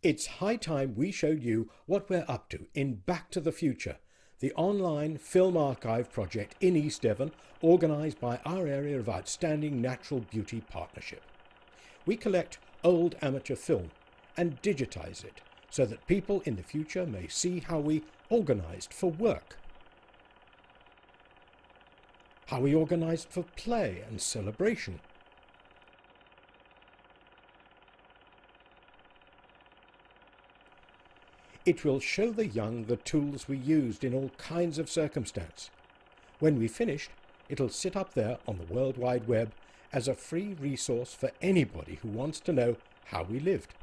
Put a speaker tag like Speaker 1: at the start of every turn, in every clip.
Speaker 1: It's high time we showed you what we're up to in Back to the Future, the online film archive project in East Devon, organised by our Area of Outstanding Natural Beauty Partnership. We collect old amateur film and digitise it so that people in the future may see how we organised for work, how we organised for play and celebration, it will show the young the tools we used in all kinds of circumstance. When we've finished, it'll sit up there on the World Wide Web as a free resource for anybody who wants to know how we lived.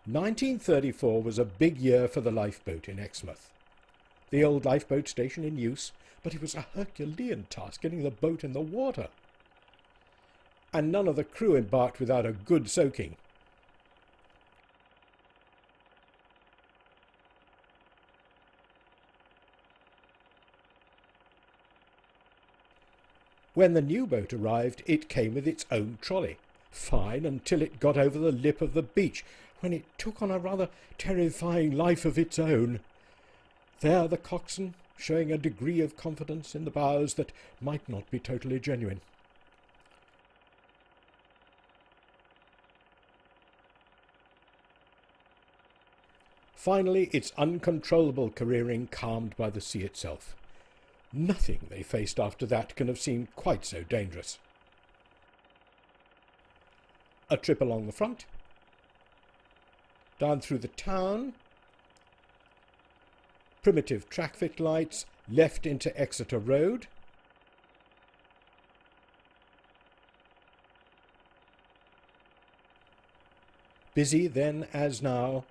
Speaker 1: "1934 was a big year for the lifeboat in Exmouth. The old lifeboat station in use, but it was a Herculean task getting the boat in the water. And none of the crew embarked without a good soaking. When the new boat arrived, it came with its own trolley. Fine until it got over the lip of the beach, when it took on a rather terrifying life of its own. There the coxswain, showing a degree of confidence in the bows that might not be totally genuine. Finally, its uncontrollable careering calmed by the sea itself. Nothing they faced after that can have seemed quite so dangerous. A trip along the front, down through the town, primitive traffic lights, left into Exeter Road, busy then as now,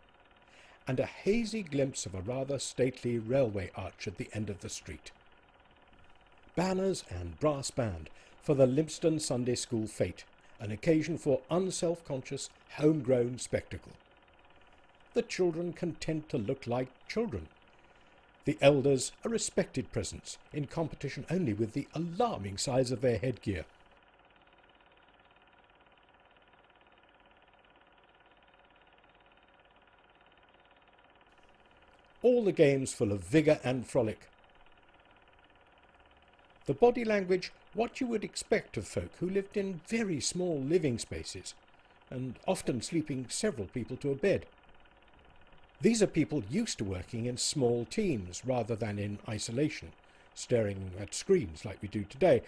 Speaker 1: and a hazy glimpse of a rather stately railway arch at the end of the street. Banners and brass band for the Lympston Sunday School fete, an occasion for unself-conscious, homegrown spectacle. The children content to look like children. The elders a respected presence, in competition only with the alarming size of their headgear. All the games full of vigour and frolic. The body language what you would expect of folk who lived in very small living spaces, and often sleeping several people to a bed. These are people used to working in small teams rather than in isolation, staring at screens like we do today.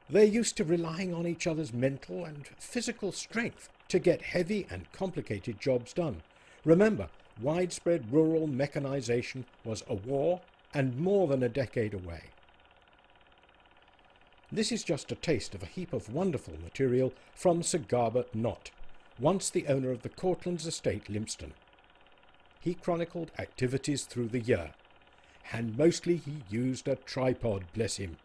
Speaker 1: They're used to relying on each other's mental and physical strength to get heavy and complicated jobs done. Remember, widespread rural mechanisation was a war and more than a decade away. This is just a taste of a heap of wonderful material from Sir Garbert Knott, once the owner of the Cortlands estate, Lympston. He chronicled activities through the year, and mostly he used a tripod, bless him.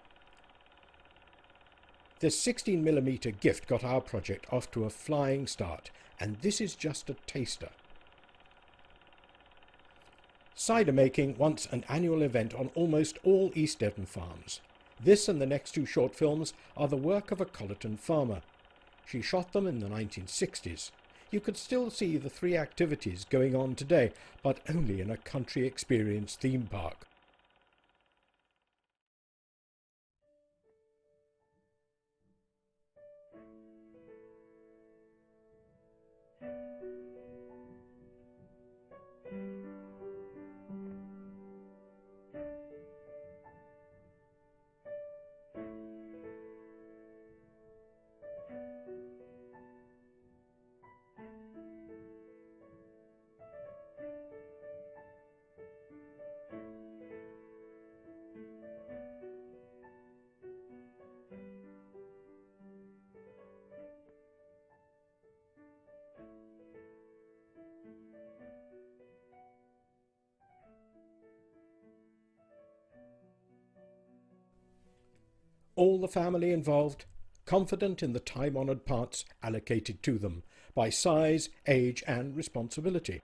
Speaker 1: This 16mm gift got our project off to a flying start, and this is just a taster. Cider making once an annual event on almost all East Devon farms. This and the next two short films are the work of a Colleton farmer. She shot them in the 1960s. You could still see the three activities going on today, but only in a country experience theme park. All the family involved, confident in the time-honoured parts allocated to them by size, age and responsibility.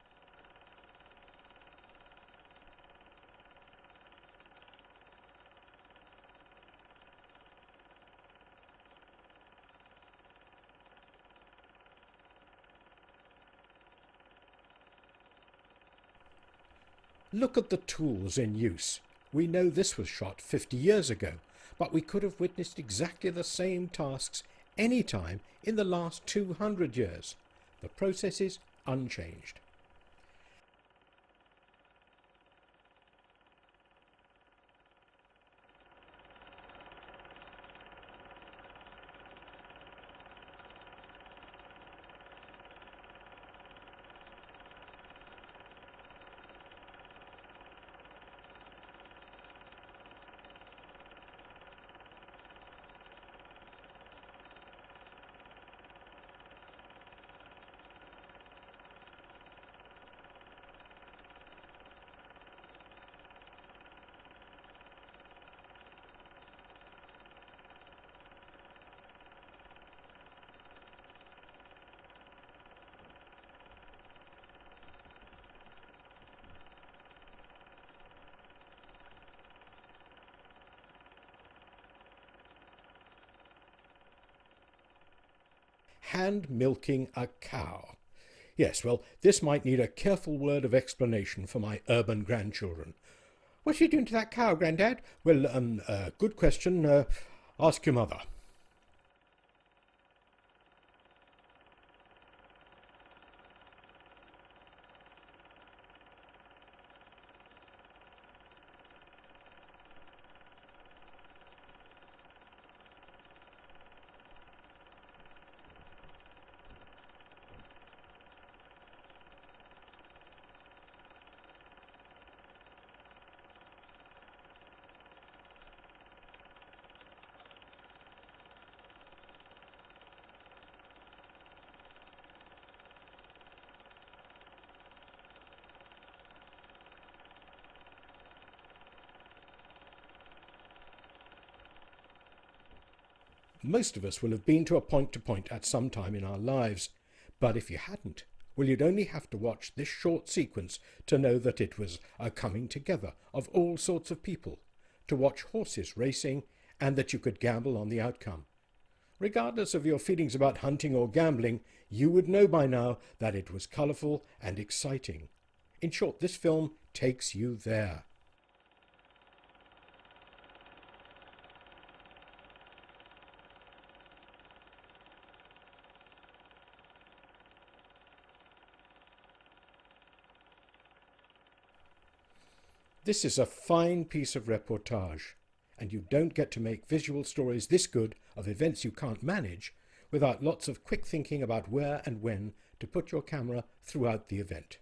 Speaker 1: Look at the tools in use. We know this was shot 50 years ago, but we could have witnessed exactly the same tasks any time in the last 200 years. The process is unchanged. Hand milking a cow. Yes, well, this might need a careful word of explanation for my urban grandchildren. What's she doing to that cow, Grandad? Well, good question. Ask your mother. Most of us will have been to a point-to-point at some time in our lives, but if you hadn't, well, you'd only have to watch this short sequence to know that it was a coming together of all sorts of people, to watch horses racing, and that you could gamble on the outcome. Regardless of your feelings about hunting or gambling, you would know by now that it was colourful and exciting. In short, this film takes you there. This is a fine piece of reportage, and you don't get to make visual stories this good of events you can't manage without lots of quick thinking about where and when to put your camera throughout the event.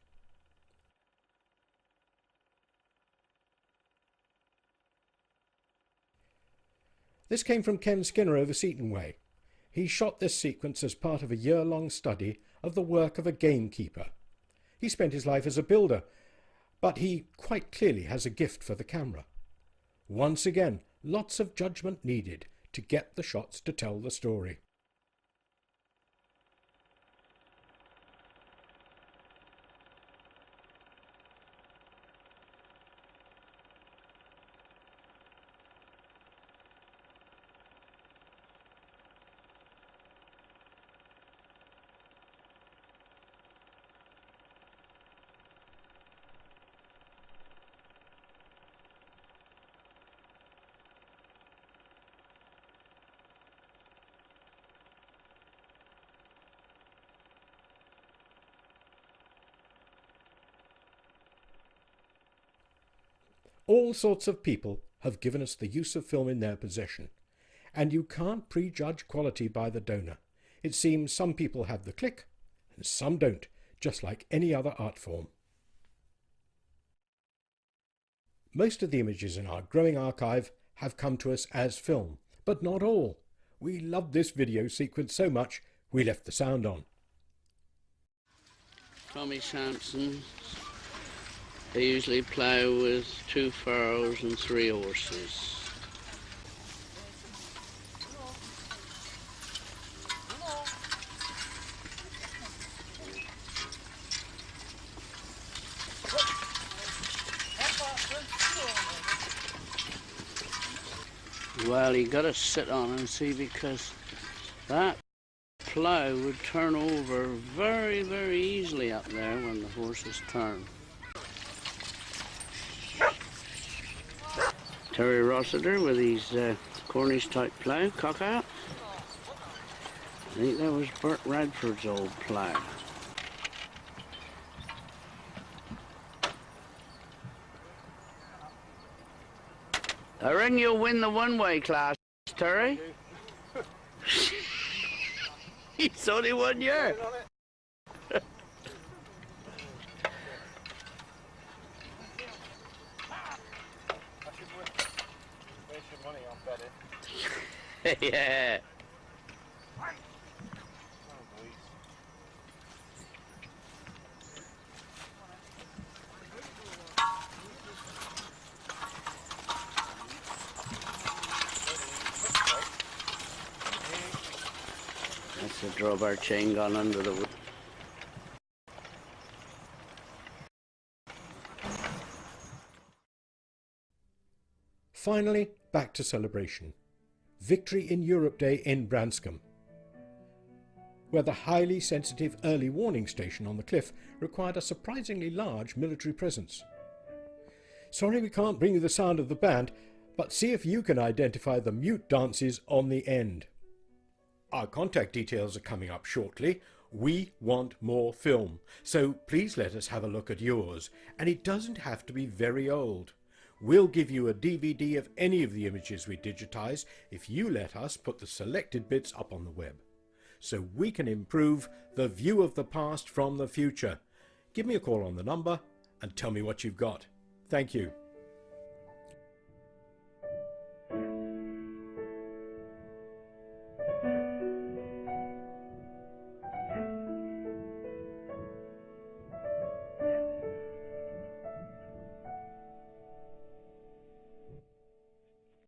Speaker 1: This came from Ken Skinner over Seaton Way. He shot this sequence as part of a year-long study of the work of a gamekeeper. He spent his life as a builder, but he quite clearly has a gift for the camera. Once again, lots of judgment needed to get the shots to tell the story. All sorts of people have given us the use of film in their possession, and you can't prejudge quality by the donor. It seems some people have the click and some don't, just like any other art form. Most of the images in our growing archive have come to us as film, but not all. We loved this video sequence so much we left the sound on.
Speaker 2: Tommy Sampson. They usually plough with 2 furrows and 3 horses. Well, you got to sit on and see, because that plough would turn over very, very easily up there when the horses turn. Terry Rossiter with his Cornish type plough, cock out. I think that was Bert Radford's old plough. I reckon you'll win the one-way class, Terry. It's only 1 year. Yeah. That's the drawbar chain gone under the wood.
Speaker 1: Finally, back to celebration. Victory in Europe Day in Branscombe, where the highly sensitive early warning station on the cliff required a surprisingly large military presence. Sorry we can't bring you the sound of the band, but see if you can identify the mute dances on the end. Our contact details are coming up shortly. We want more film, so please let us have a look at yours, and it doesn't have to be very old. We'll give you a DVD of any of the images we digitize if you let us put the selected bits up on the web, so we can improve the view of the past from the future. Give me a call on the number and tell me what you've got. Thank you.